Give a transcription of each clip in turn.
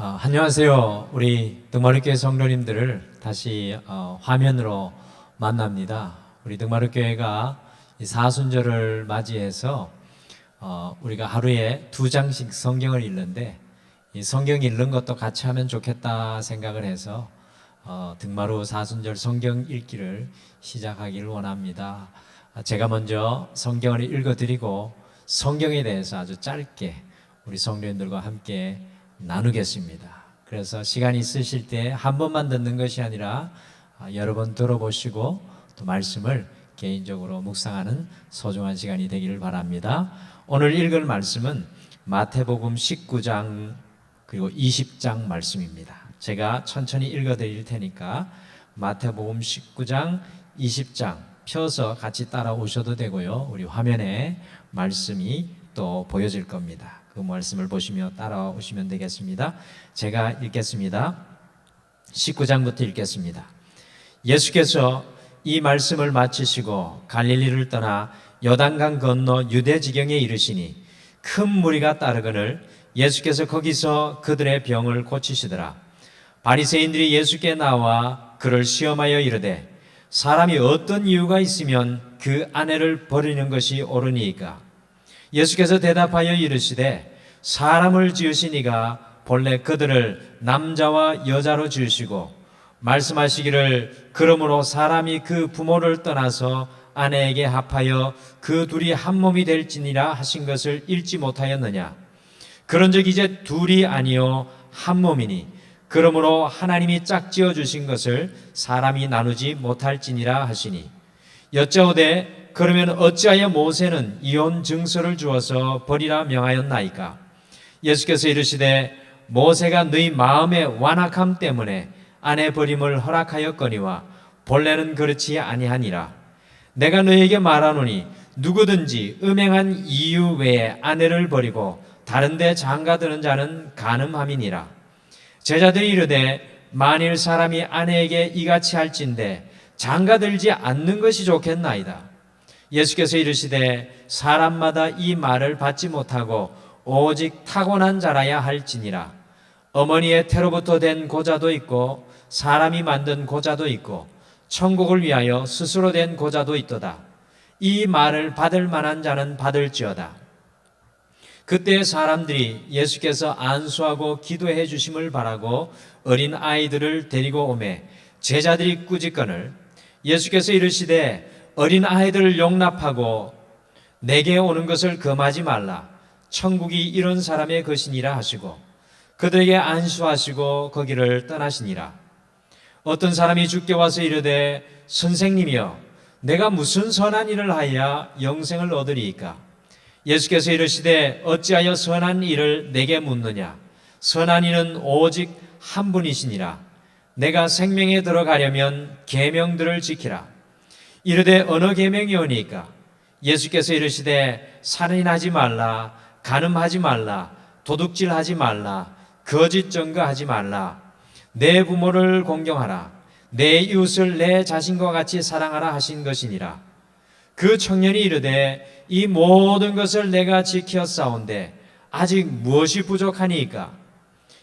안녕하세요. 우리 등마루교회 성도님들을 다시 화면으로 만납니다. 우리 등마루교회가 이 사순절을 맞이해서 우리가 하루에 2장씩 성경을 읽는데 이 성경 읽는 것도 같이 하면 좋겠다 생각을 해서 등마루 사순절 성경 읽기를 시작하기를 원합니다. 제가 먼저 성경을 읽어드리고 성경에 대해서 아주 짧게 우리 성도님들과 함께 나누겠습니다. 그래서 시간이 있으실 때 한 번만 듣는 것이 아니라 여러 번 들어보시고 또 말씀을 개인적으로 묵상하는 소중한 시간이 되기를 바랍니다. 오늘 읽을 말씀은 마태복음 19장 그리고 20장 말씀입니다. 제가 천천히 읽어드릴 테니까 마태복음 19장, 20장 펴서 같이 따라오셔도 되고요. 우리 화면에 말씀이 또 보여질 겁니다. 그 말씀을 보시며 따라오시면 되겠습니다. 제가 읽겠습니다. 19장부터 읽겠습니다. 예수께서 이 말씀을 마치시고 갈릴리를 떠나 요단강 건너 유대 지경에 이르시니 큰 무리가 따르거늘 예수께서 거기서 그들의 병을 고치시더라. 바리새인들이 예수께 나와 그를 시험하여 이르되 사람이 어떤 이유가 있으면 그 아내를 버리는 것이 옳으니이까? 예수께서 대답하여 이르시되 사람을 지으신 이가 본래 그들을 남자와 여자로 지으시고 말씀하시기를 그러므로 사람이 그 부모를 떠나서 아내에게 합하여 그 둘이 한 몸이 될지니라 하신 것을 읽지 못하였느냐? 그런즉 이제 둘이 아니요 한 몸이니 그러므로 하나님이 짝지어 주신 것을 사람이 나누지 못할지니라 하시니 여짜오되 그러면 어찌하여 모세는 이혼 증서를 주어서 버리라 명하였나이까? 예수께서 이르시되 모세가 너희 마음의 완악함 때문에 아내 버림을 허락하였거니와 본래는 그렇지 아니하니라. 내가 너희에게 말하노니 누구든지 음행한 이유 외에 아내를 버리고 다른 데 장가드는 자는 간음함이니라. 제자들이 이르되 만일 사람이 아내에게 이같이 할진대 장가들지 않는 것이 좋겠나이다. 예수께서 이르시되 사람마다 이 말을 받지 못하고 오직 타고난 자라야 할지니라. 어머니의 태로부터 된 고자도 있고 사람이 만든 고자도 있고 천국을 위하여 스스로 된 고자도 있도다. 이 말을 받을 만한 자는 받을지어다. 그때 사람들이 예수께서 안수하고 기도해 주심을 바라고 어린 아이들을 데리고 오매 제자들이 꾸짖거늘 예수께서 이르시되 어린 아이들을 용납하고 내게 오는 것을 금하지 말라. 천국이 이런 사람의 것이니라 하시고 그들에게 안수하시고 거기를 떠나시니라. 어떤 사람이 주께 와서 이르되 선생님이여 내가 무슨 선한 일을 하여야 영생을 얻으리이까? 예수께서 이르시되 어찌하여 선한 일을 내게 묻느냐? 선한 이는 오직 한 분이시니라. 내가 생명에 들어가려면 계명들을 지키라. 이르되 어느 계명이오니까? 예수께서 이르시되 살인하지 말라, 간음하지 말라, 도둑질하지 말라, 거짓 증거하지 말라, 내 부모를 공경하라, 내 이웃을 내 자신과 같이 사랑하라 하신 것이니라. 그 청년이 이르되 이 모든 것을 내가 지켰사온데 아직 무엇이 부족하니이까?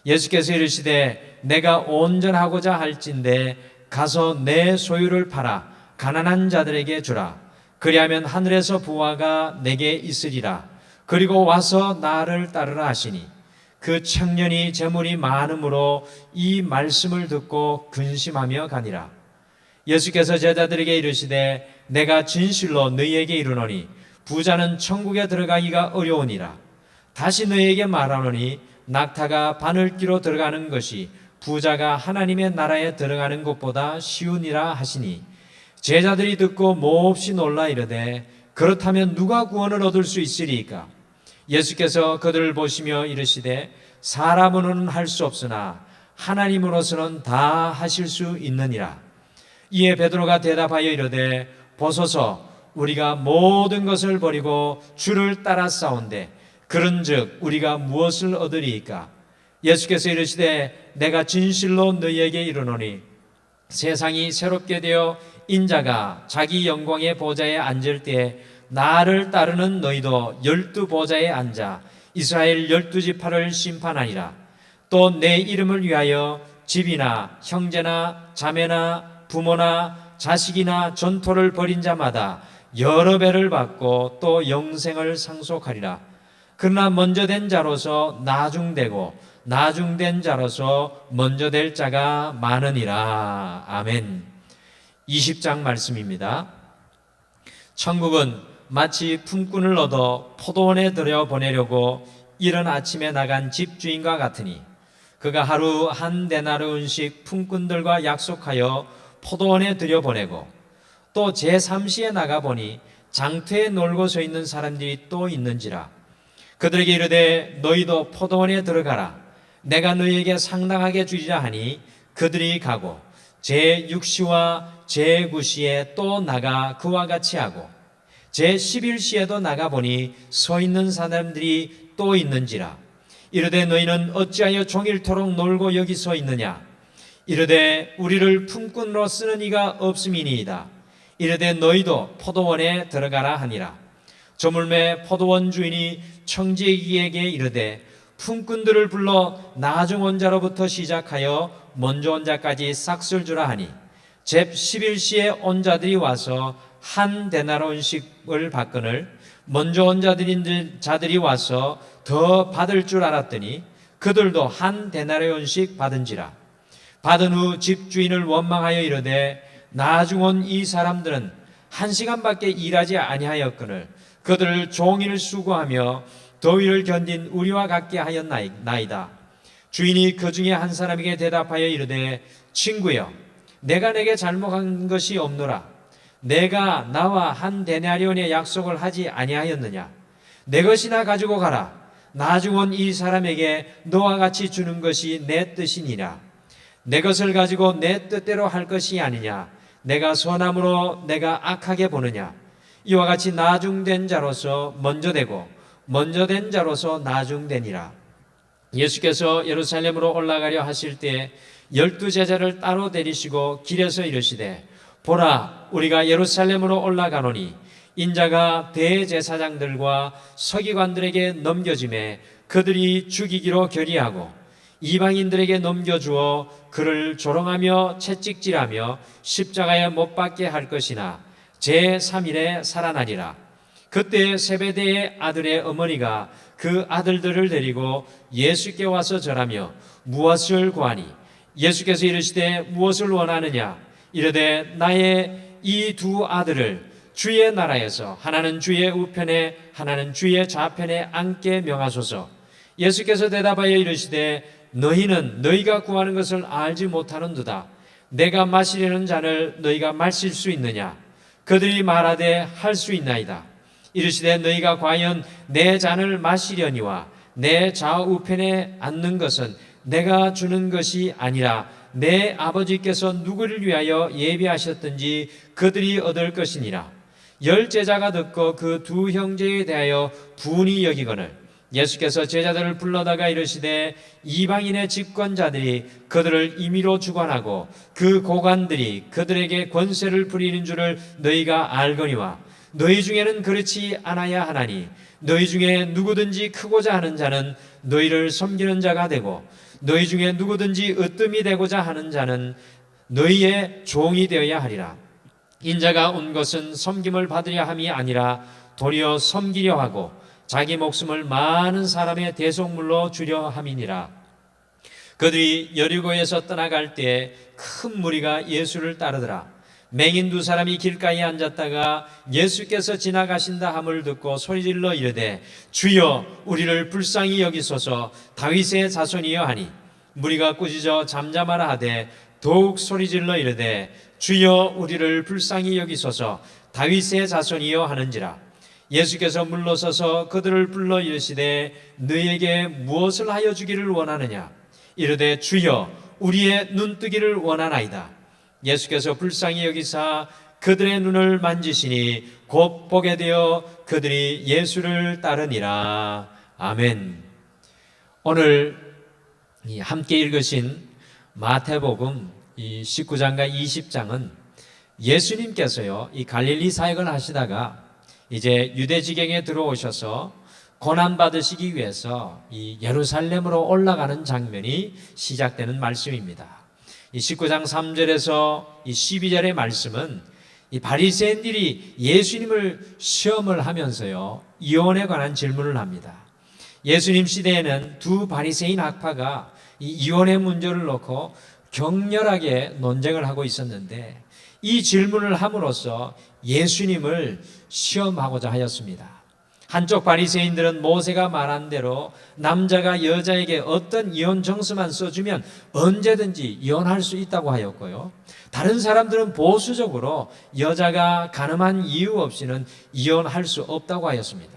예수께서 이르시되 내가 온전하고자 할진대 가서 내 소유를 팔아 가난한 자들에게 주라. 그리하면 하늘에서 부활가 내게 있으리라. 그리고 와서 나를 따르라 하시니 그 청년이 재물이 많음으로 이 말씀을 듣고 근심하며 가니라. 예수께서 제자들에게 이르시되 내가 진실로 너희에게 이르노니 부자는 천국에 들어가기가 어려우니라. 다시 너희에게 말하노니 낙타가 바늘귀로 들어가는 것이 부자가 하나님의 나라에 들어가는 것보다 쉬우니라 하시니 제자들이 듣고 몹시 놀라 이르되 그렇다면 누가 구원을 얻을 수 있으리이까? 예수께서 그들을 보시며 이르시되 사람으로는 할 수 없으나 하나님으로서는 다 하실 수 있느니라. 이에 베드로가 대답하여 이르되 보소서 우리가 모든 것을 버리고 주를 따라 싸운데 그런즉 우리가 무엇을 얻으리이까? 예수께서 이르시되 내가 진실로 너희에게 이르노니 세상이 새롭게 되어 인자가 자기 영광의 보좌에 앉을 때에 나를 따르는 너희도 12 보좌에 앉아 이스라엘 12지파를 심판하니라. 또 내 이름을 위하여 집이나 형제나 자매나 부모나 자식이나 전토를 벌인 자마다 여러 배를 받고 또 영생을 상속하리라. 그러나 먼저 된 자로서 나중되고 나중된 자로서 먼저 될 자가 많으니라. 아멘. 20장 말씀입니다. 천국은 마치 품꾼을 얻어 포도원에 들여 보내려고 이른 아침에 나간 집주인과 같으니 그가 하루 한 데나리온씩 품꾼들과 약속하여 포도원에 들여보내고 또 제3시에 나가보니 장터에 놀고 서 있는 사람들이 또 있는지라. 그들에게 이르되 너희도 포도원에 들어가라. 내가 너희에게 상당하게 주리라 하니 그들이 가고 제6시와 제9시에 또 나가 그와 같이 하고 제11시에도 나가보니 서 있는 사람들이 또 있는지라. 이르되 너희는 어찌하여 종일토록 놀고 여기 서 있느냐. 이르되 우리를 품꾼으로 쓰는 이가 없음이니이다. 이르되 너희도 포도원에 들어가라 하니라. 저물매 포도원 주인이 청지기에게 이르되 품꾼들을 불러 나중 온 자로부터 시작하여 먼저 온 자까지 싹쓸 주라 하니 제11시에 온 자들이 와서 한 데나리온씩을 받거늘 먼저 온 자들이 와서 더 받을 줄 알았더니 그들도 한 데나리온씩 받은지라. 받은 후 집주인을 원망하여 이르되 나중 온 이 사람들은 1시간밖에 일하지 아니하였거늘 그들을 종일 수고하며 더위를 견딘 우리와 같게 하였나이다. 주인이 그 중에 한 사람에게 대답하여 이르되 친구여 내가 내게 잘못한 것이 없노라. 내가 나와 한 데나리온의 약속을 하지 아니하였느냐. 내 것이나 가지고 가라. 나중 온 이 사람에게 너와 같이 주는 것이 내 뜻이니라. 내 것을 가지고 내 뜻대로 할 것이 아니냐. 내가 선함으로 내가 악하게 보느냐. 이와 같이 나중된 자로서 먼저 되고 먼저 된 자로서 나중되니라. 예수께서 예루살렘으로 올라가려 하실 때 12제자를 따로 데리시고 길에서 이르시되 보라 우리가 예루살렘으로 올라가노니 인자가 대제사장들과 서기관들에게 넘겨짐에 그들이 죽이기로 결의하고 이방인들에게 넘겨주어 그를 조롱하며 채찍질하며 십자가에 못 박게 할 것이나 제3일에 살아나리라. 그때 세베대의 아들의 어머니가 그 아들들을 데리고 예수께 와서 절하며 무엇을 구하니 예수께서 이르시되 무엇을 원하느냐. 이르되 나의 이 두 아들을 주의 나라에서 하나는 주의 우편에 하나는 주의 좌편에 앉게 명하소서. 예수께서 대답하여 이르시되 너희는 너희가 구하는 것을 알지 못하는도다. 내가 마시려는 잔을 너희가 마실 수 있느냐. 그들이 말하되 할 수 있나이다. 이르시되 너희가 과연 내 잔을 마시려니와 내 좌우편에 앉는 것은 내가 주는 것이 아니라 내 아버지께서 누구를 위하여 예비하셨든지 그들이 얻을 것이니라. 10 제자가 듣고 그 두 형제에 대하여 분이 여기거늘 예수께서 제자들을 불러다가 이르시되 이방인의 집권자들이 그들을 임의로 주관하고 그 고관들이 그들에게 권세를 부리는 줄을 너희가 알거니와 너희 중에는 그렇지 않아야 하나니 너희 중에 누구든지 크고자 하는 자는 너희를 섬기는 자가 되고 너희 중에 누구든지 으뜸이 되고자 하는 자는 너희의 종이 되어야 하리라. 인자가 온 것은 섬김을 받으려 함이 아니라 도리어 섬기려 하고 자기 목숨을 많은 사람의 대속물로 주려 함이니라. 그들이 여리고에서 떠나갈 때에 큰 무리가 예수를 따르더라. 맹인 2사람이 길가에 앉았다가 예수께서 지나가신다 함을 듣고 소리질러 이르되 주여 우리를 불쌍히 여기소서. 다윗의 자손이여 하니 무리가 꾸짖어 잠잠하라 하되 더욱 소리질러 이르되 주여 우리를 불쌍히 여기소서. 다윗의 자손이여 하는지라. 예수께서 물러서서 그들을 불러 이르시되 너희에게 무엇을 하여 주기를 원하느냐. 이르되 주여 우리의 눈뜨기를 원하나이다. 예수께서 불쌍히 여기사 그들의 눈을 만지시니 곧 보게 되어 그들이 예수를 따르니라. 아멘. 오늘 함께 읽으신 마태복음 19장과 20장은 예수님께서요 이 갈릴리 사역을 하시다가 이제 유대 지경에 들어오셔서 고난 받으시기 위해서 이 예루살렘으로 올라가는 장면이 시작되는 말씀입니다. 이 19장 3절에서 이 12절의 말씀은 이 바리새인들이 예수님을 시험을 하면서요, 이혼에 관한 질문을 합니다. 예수님 시대에는 두 바리새인 학파가 이 이혼의 문제를 놓고 격렬하게 논쟁을 하고 있었는데, 이 질문을 함으로써 예수님을 시험하고자 하였습니다. 한쪽 바리새인들은 모세가 말한 대로 남자가 여자에게 어떤 이혼 정서만 써주면 언제든지 이혼할 수 있다고 하였고요, 다른 사람들은 보수적으로 여자가 가늠한 이유 없이는 이혼할 수 없다고 하였습니다.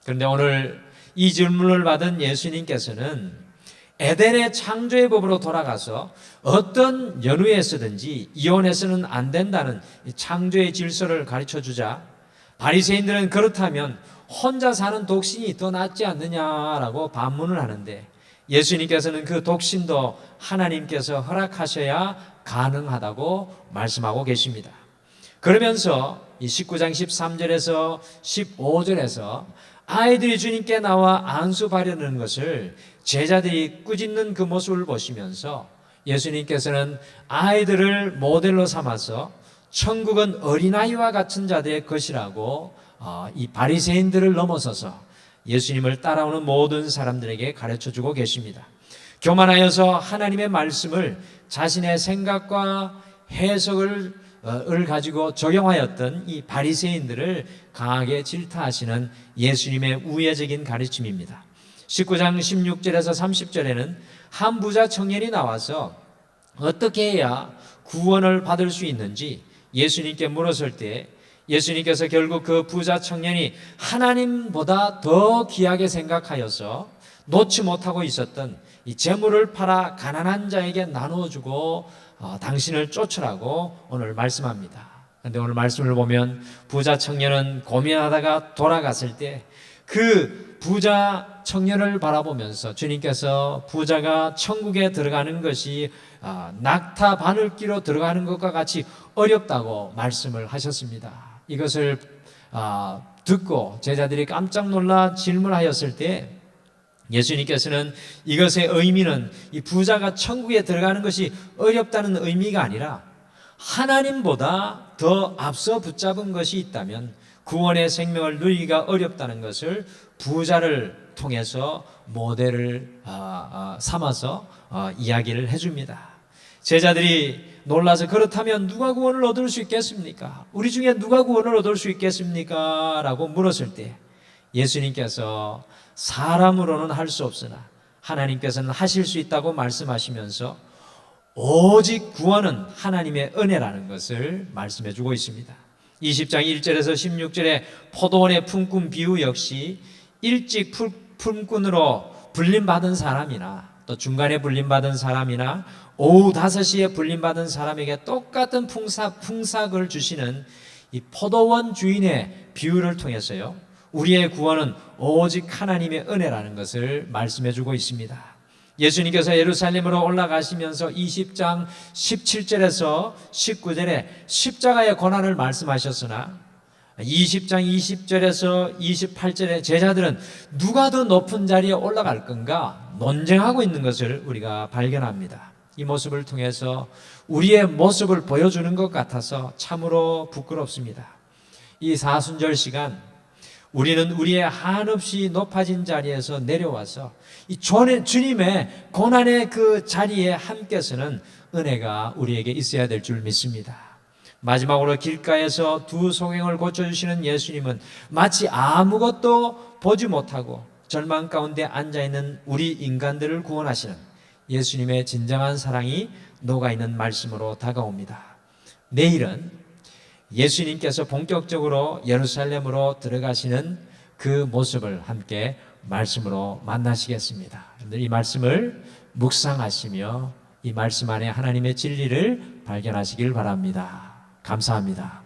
그런데 오늘 이 질문을 받은 예수님께서는 에덴의 창조의 법으로 돌아가서 어떤 연후에서든지 이혼해서는 안 된다는 창조의 질서를 가르쳐 주자, 바리새인들은 그렇다면 혼자 사는 독신이 더 낫지 않느냐라고 반문을 하는데, 예수님께서는 그 독신도 하나님께서 허락하셔야 가능하다고 말씀하고 계십니다. 그러면서 이 19장 13절에서 15절에서 아이들이 주님께 나와 안수 바르는 것을 제자들이 꾸짖는 그 모습을 보시면서 예수님께서는 아이들을 모델로 삼아서 천국은 어린아이와 같은 자들의 것이라고 이 바리새인들을 넘어서서 예수님을 따라오는 모든 사람들에게 가르쳐주고 계십니다. 교만하여서 하나님의 말씀을 자신의 생각과 해석을 가지고 적용하였던 이 바리새인들을 강하게 질타하시는 예수님의 우회적인 가르침입니다. 19장 16절에서 30절에는 한 부자 청년이 나와서 어떻게 해야 구원을 받을 수 있는지 예수님께 물었을 때, 예수님께서 결국 그 부자 청년이 하나님보다 더 귀하게 생각하여서 놓지 못하고 있었던 이 재물을 팔아 가난한 자에게 나누어주고 당신을 쫓으라고 오늘 말씀합니다. 그런데 오늘 말씀을 보면 부자 청년은 고민하다가 돌아갔을 때 그 부자 청년을 바라보면서 주님께서 부자가 천국에 들어가는 것이 낙타 바늘기로 들어가는 것과 같이 어렵다고 말씀을 하셨습니다. 이것을 듣고 제자들이 깜짝 놀라 질문하였을 때 예수님께서는 이것의 의미는 이 부자가 천국에 들어가는 것이 어렵다는 의미가 아니라 하나님보다 더 앞서 붙잡은 것이 있다면 구원의 생명을 누리기가 어렵다는 것을 부자를 통해서 모델을 삼아서 이야기를 해줍니다. 제자들이 놀라서 그렇다면 누가 구원을 얻을 수 있겠습니까? 우리 중에 누가 구원을 얻을 수 있겠습니까? 라고 물었을 때 예수님께서 사람으로는 할 수 없으나 하나님께서는 하실 수 있다고 말씀하시면서 오직 구원은 하나님의 은혜라는 것을 말씀해 주고 있습니다. 20장 1절에서 16절에 포도원의 품꾼 비유 역시 일찍 품꾼으로 불림받은 사람이나 또 중간에 불림받은 사람이나 오후 5시에 불림받은 사람에게 똑같은 풍삭을 주시는 이 포도원 주인의 비유를 통해서요, 우리의 구원은 오직 하나님의 은혜라는 것을 말씀해 주고 있습니다. 예수님께서 예루살렘으로 올라가시면서 20장 17절에서 19절에 십자가의 고난을 말씀하셨으나 20장 20절에서 28절에 제자들은 누가 더 높은 자리에 올라갈 건가 논쟁하고 있는 것을 우리가 발견합니다. 이 모습을 통해서 우리의 모습을 보여주는 것 같아서 참으로 부끄럽습니다. 이 사순절 시간 우리는 우리의 한없이 높아진 자리에서 내려와서 이 주님의 고난의 그 자리에 함께 서는 은혜가 우리에게 있어야 될 줄 믿습니다. 마지막으로 길가에서 두 소경을 고쳐주시는 예수님은 마치 아무것도 보지 못하고 절망 가운데 앉아있는 우리 인간들을 구원하시는 예수님의 진정한 사랑이 녹아있는 말씀으로 다가옵니다. 내일은 예수님께서 본격적으로 예루살렘으로 들어가시는 그 모습을 함께 말씀으로 만나시겠습니다. 이 말씀을 묵상하시며 이 말씀 안에 하나님의 진리를 발견하시길 바랍니다. 감사합니다.